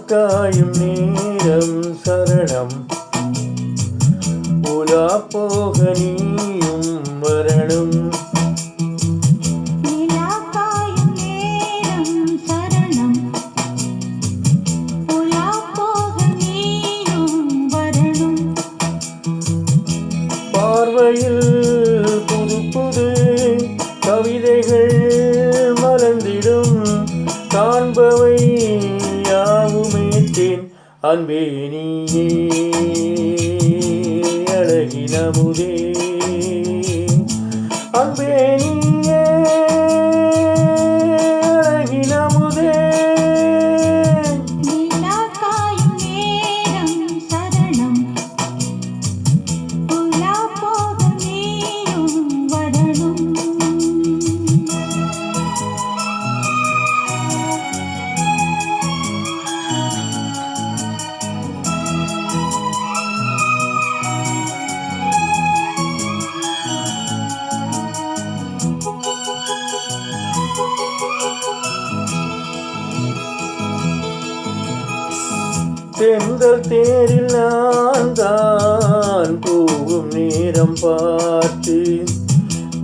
காயும் நேரம் சரணம் உலா போக நீயும் வரணும். பார்வையில் புது புது கவிதைகள் மலர்ந்திடும் காண்பவை யாவுமேற்றேன் அன்பே நீயே அழகினமுதே அன்பே நீயே அழகினமுதே. தென்றல் தேரில் நான் தான் போகும் நேரம் பார்த்து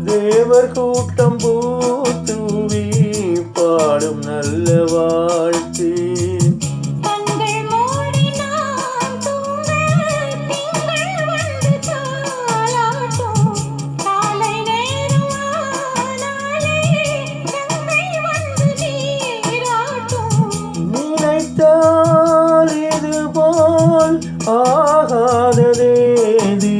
தேவர் கூட்டம் பூத்தூவி பாடும் நல்ல வாழ்த்து. ஆகாததேது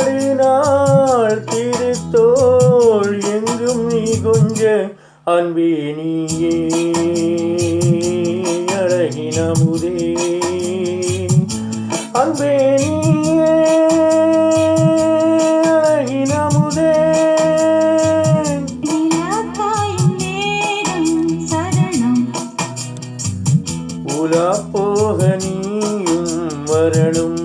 நெடுநாள் திருத்தோள் எங்கும் நீ கொஞ்ச அன்பே நீயே அழகினமுதே அன்பே நீயே அழகினமுதே. உலா போக நீயும் வரணும்.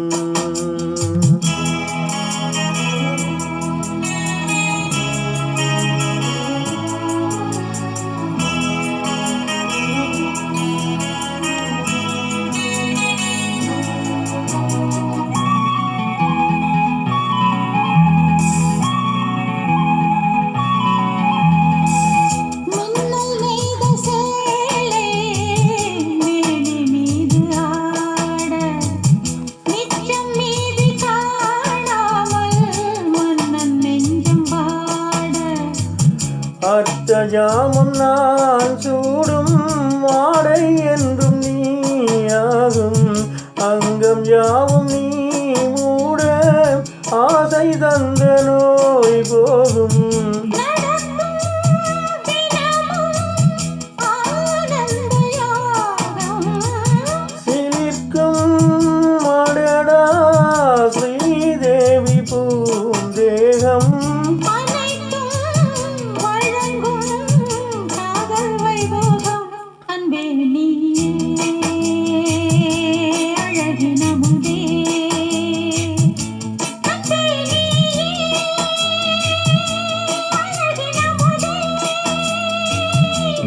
அர்த்தஜாமம் நான் சூடும் மாடை என்றும் நீயாகும் அங்கம் யாவும் நீ மூட ஆசை தந்த நோய் போகும். சிலிர்க்கும் மடடா ஸ்ரீதேவி பூந்தேகம்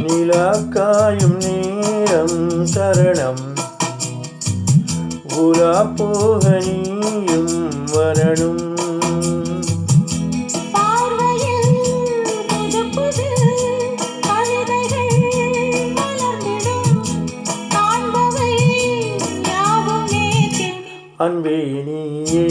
நிலா காயும் நேரம் சரணம் உலா போக நீயும் வரணும். அன்பே நீயே